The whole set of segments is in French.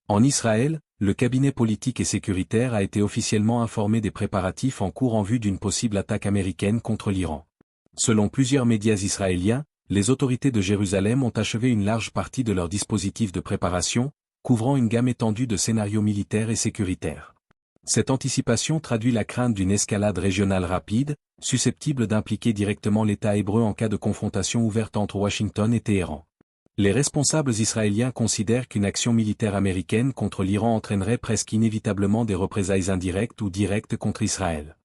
En Israël, le cabinet politique et sécuritaire a été officiellement informé des préparatifs en cours en vue d'une possible attaque américaine contre l'Iran. Selon plusieurs médias israéliens, les autorités de Jérusalem ont achevé une large partie de leur dispositif de préparation, couvrant une gamme étendue de scénarios militaires et sécuritaires. Cette anticipation traduit la crainte d'une escalade régionale rapide, susceptible d'impliquer directement l'État hébreu en cas de confrontation ouverte entre Washington et Téhéran. Les responsables israéliens considèrent qu'une action militaire américaine contre l'Iran entraînerait presque inévitablement des représailles indirectes ou directes contre Israël.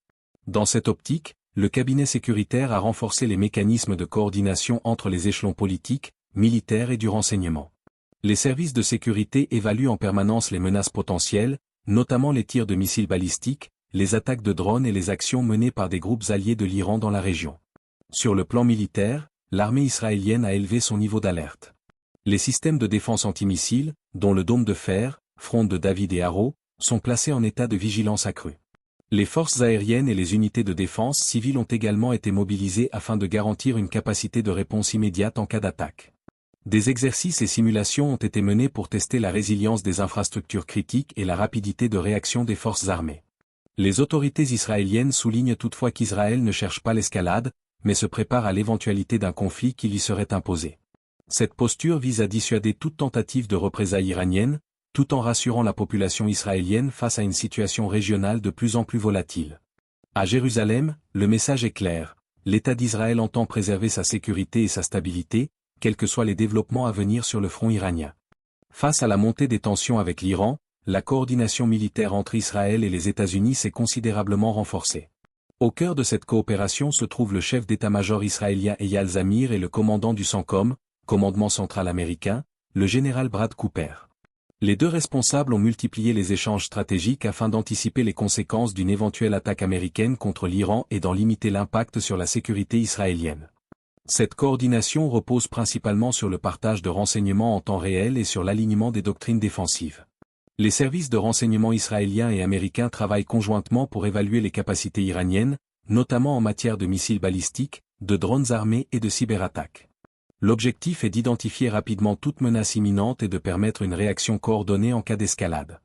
Dans cette optique, le cabinet sécuritaire a renforcé les mécanismes de coordination entre les échelons politiques, militaires et du renseignement. Les services de sécurité évaluent en permanence les menaces potentielles, notamment les tirs de missiles balistiques, les attaques de drones et les actions menées par des groupes alliés de l'Iran dans la région. Sur le plan militaire, l'armée israélienne a élevé son niveau d'alerte. Les systèmes de défense antimissiles, dont le dôme de fer, fronde de David et Arrow, sont placés en état de vigilance accrue. Les forces aériennes et les unités de défense civile ont également été mobilisées afin de garantir une capacité de réponse immédiate en cas d'attaque. Des exercices et simulations ont été menés pour tester la résilience des infrastructures critiques et la rapidité de réaction des forces armées. Les autorités israéliennes soulignent toutefois qu'Israël ne cherche pas l'escalade, mais se prépare à l'éventualité d'un conflit qui lui serait imposé. Cette posture vise à dissuader toute tentative de représailles iraniennes, tout en rassurant la population israélienne face à une situation régionale de plus en plus volatile. À Jérusalem, le message est clair, l'État d'Israël entend préserver sa sécurité et sa stabilité, quels que soient les développements à venir sur le front iranien. Face à la montée des tensions avec l'Iran, la coordination militaire entre Israël et les États-Unis s'est considérablement renforcée. Au cœur de cette coopération se trouve le chef d'état-major israélien Eyal Zamir et le commandant du CENTCOM, commandement central américain, le général Brad Cooper. Les deux responsables ont multiplié les échanges stratégiques afin d'anticiper les conséquences d'une éventuelle attaque américaine contre l'Iran et d'en limiter l'impact sur la sécurité israélienne. Cette coordination repose principalement sur le partage de renseignements en temps réel et sur l'alignement des doctrines défensives. Les services de renseignement israéliens et américains travaillent conjointement pour évaluer les capacités iraniennes, notamment en matière de missiles balistiques, de drones armés et de cyberattaques. L'objectif est d'identifier rapidement toute menace imminente et de permettre une réaction coordonnée en cas d'escalade.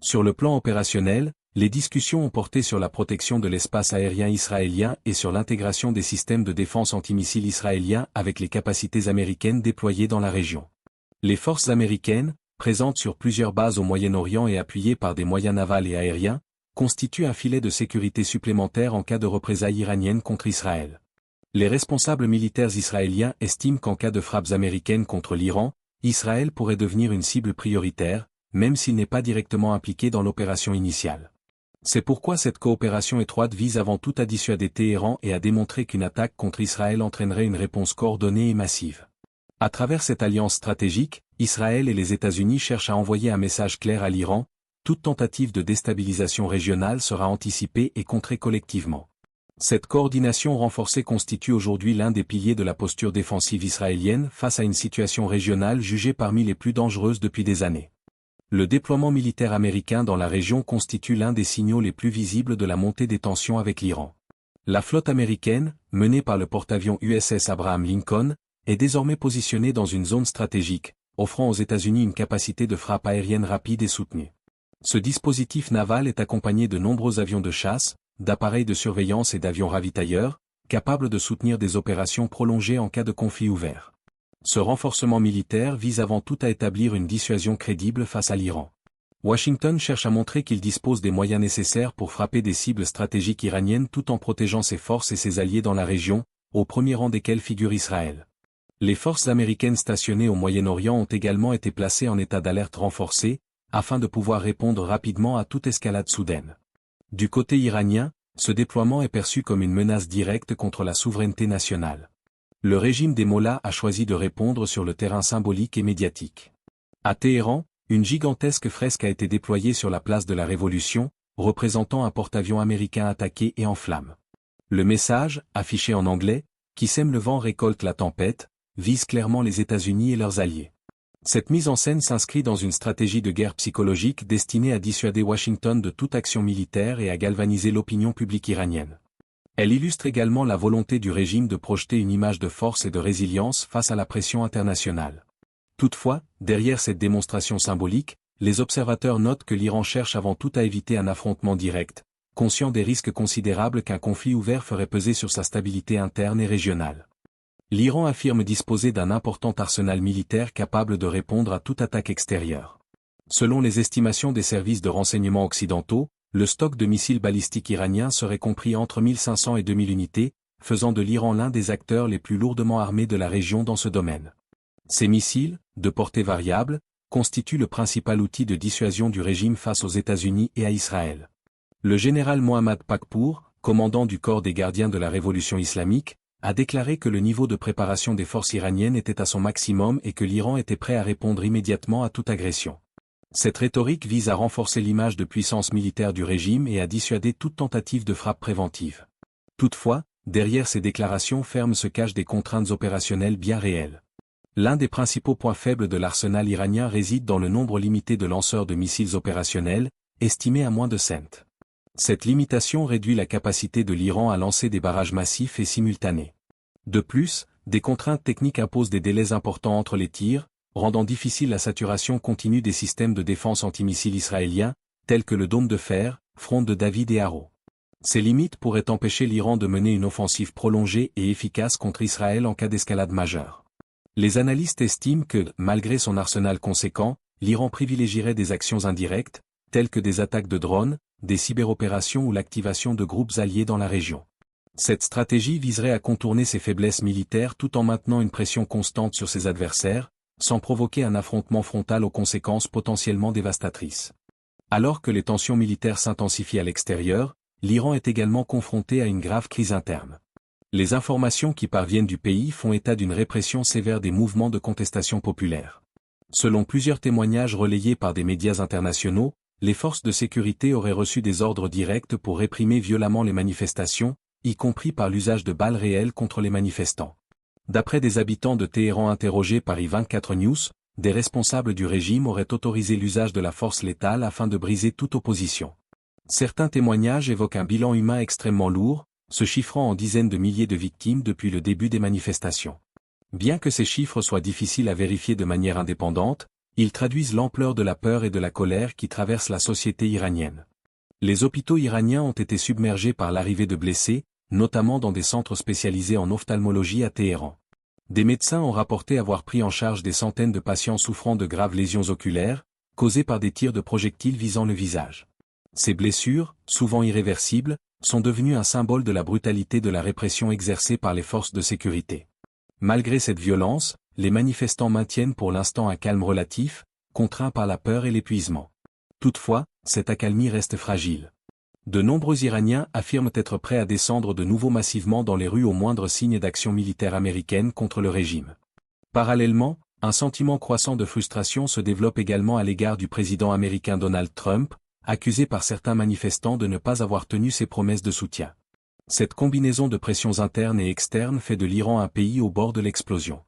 Sur le plan opérationnel, les discussions ont porté sur la protection de l'espace aérien israélien et sur l'intégration des systèmes de défense antimissiles israéliens avec les capacités américaines déployées dans la région. Les forces américaines, présentes sur plusieurs bases au Moyen-Orient et appuyées par des moyens navals et aériens, constituent un filet de sécurité supplémentaire en cas de représailles iraniennes contre Israël. Les responsables militaires israéliens estiment qu'en cas de frappes américaines contre l'Iran, Israël pourrait devenir une cible prioritaire, même s'il n'est pas directement impliqué dans l'opération initiale. C'est pourquoi cette coopération étroite vise avant tout à dissuader Téhéran et à démontrer qu'une attaque contre Israël entraînerait une réponse coordonnée et massive. À travers cette alliance stratégique, Israël et les États-Unis cherchent à envoyer un message clair à l'Iran, toute tentative de déstabilisation régionale sera anticipée et contrée collectivement. Cette coordination renforcée constitue aujourd'hui l'un des piliers de la posture défensive israélienne face à une situation régionale jugée parmi les plus dangereuses depuis des années. Le déploiement militaire américain dans la région constitue l'un des signaux les plus visibles de la montée des tensions avec l'Iran. La flotte américaine, menée par le porte-avions USS Abraham Lincoln, est désormais positionnée dans une zone stratégique, offrant aux États-Unis une capacité de frappe aérienne rapide et soutenue. Ce dispositif naval est accompagné de nombreux avions de chasse, d'appareils de surveillance et d'avions ravitailleurs, capables de soutenir des opérations prolongées en cas de conflit ouvert. Ce renforcement militaire vise avant tout à établir une dissuasion crédible face à l'Iran. Washington cherche à montrer qu'il dispose des moyens nécessaires pour frapper des cibles stratégiques iraniennes tout en protégeant ses forces et ses alliés dans la région, au premier rang desquels figure Israël. Les forces américaines stationnées au Moyen-Orient ont également été placées en état d'alerte renforcé, afin de pouvoir répondre rapidement à toute escalade soudaine. Du côté iranien, ce déploiement est perçu comme une menace directe contre la souveraineté nationale. Le régime des Mollahs a choisi de répondre sur le terrain symbolique et médiatique. À Téhéran, une gigantesque fresque a été déployée sur la place de la Révolution, représentant un porte-avions américain attaqué et en flammes. Le message, affiché en anglais, « Qui sème le vent récolte la tempête », vise clairement les États-Unis et leurs alliés. Cette mise en scène s'inscrit dans une stratégie de guerre psychologique destinée à dissuader Washington de toute action militaire et à galvaniser l'opinion publique iranienne. Elle illustre également la volonté du régime de projeter une image de force et de résilience face à la pression internationale. Toutefois, derrière cette démonstration symbolique, les observateurs notent que l'Iran cherche avant tout à éviter un affrontement direct, conscient des risques considérables qu'un conflit ouvert ferait peser sur sa stabilité interne et régionale. L'Iran affirme disposer d'un important arsenal militaire capable de répondre à toute attaque extérieure. Selon les estimations des services de renseignement occidentaux, le stock de missiles balistiques iraniens serait compris entre 1500 et 2000 unités, faisant de l'Iran l'un des acteurs les plus lourdement armés de la région dans ce domaine. Ces missiles, de portée variable, constituent le principal outil de dissuasion du régime face aux États-Unis et à Israël. Le général Mohammad Pakpour, commandant du corps des gardiens de la révolution islamique, a déclaré que le niveau de préparation des forces iraniennes était à son maximum et que l'Iran était prêt à répondre immédiatement à toute agression. Cette rhétorique vise à renforcer l'image de puissance militaire du régime et à dissuader toute tentative de frappe préventive. Toutefois, derrière ces déclarations fermes se cachent des contraintes opérationnelles bien réelles. L'un des principaux points faibles de l'arsenal iranien réside dans le nombre limité de lanceurs de missiles opérationnels, estimé à moins de 7. Cette limitation réduit la capacité de l'Iran à lancer des barrages massifs et simultanés. De plus, des contraintes techniques imposent des délais importants entre les tirs, rendant difficile la saturation continue des systèmes de défense antimissiles israéliens, tels que le dôme de fer, fronde de David et Arrow. Ces limites pourraient empêcher l'Iran de mener une offensive prolongée et efficace contre Israël en cas d'escalade majeure. Les analystes estiment que, malgré son arsenal conséquent, l'Iran privilégierait des actions indirectes, telles que des attaques de drones, des cyberopérations ou l'activation de groupes alliés dans la région. Cette stratégie viserait à contourner ses faiblesses militaires tout en maintenant une pression constante sur ses adversaires, sans provoquer un affrontement frontal aux conséquences potentiellement dévastatrices. Alors que les tensions militaires s'intensifient à l'extérieur, l'Iran est également confronté à une grave crise interne. Les informations qui parviennent du pays font état d'une répression sévère des mouvements de contestation populaire. Selon plusieurs témoignages relayés par des médias internationaux, les forces de sécurité auraient reçu des ordres directs pour réprimer violemment les manifestations, y compris par l'usage de balles réelles contre les manifestants. D'après des habitants de Téhéran interrogés par I24 News, des responsables du régime auraient autorisé l'usage de la force létale afin de briser toute opposition. Certains témoignages évoquent un bilan humain extrêmement lourd, se chiffrant en dizaines de milliers de victimes depuis le début des manifestations. Bien que ces chiffres soient difficiles à vérifier de manière indépendante, ils traduisent l'ampleur de la peur et de la colère qui traversent la société iranienne. Les hôpitaux iraniens ont été submergés par l'arrivée de blessés, notamment dans des centres spécialisés en ophtalmologie à Téhéran. Des médecins ont rapporté avoir pris en charge des centaines de patients souffrant de graves lésions oculaires, causées par des tirs de projectiles visant le visage. Ces blessures, souvent irréversibles, sont devenues un symbole de la brutalité de la répression exercée par les forces de sécurité. Malgré cette violence, les manifestants maintiennent pour l'instant un calme relatif, contraints par la peur et l'épuisement. Toutefois, cette accalmie reste fragile. De nombreux Iraniens affirment être prêts à descendre de nouveau massivement dans les rues au moindre signe d'action militaire américaine contre le régime. Parallèlement, un sentiment croissant de frustration se développe également à l'égard du président américain Donald Trump, accusé par certains manifestants de ne pas avoir tenu ses promesses de soutien. Cette combinaison de pressions internes et externes fait de l'Iran un pays au bord de l'explosion.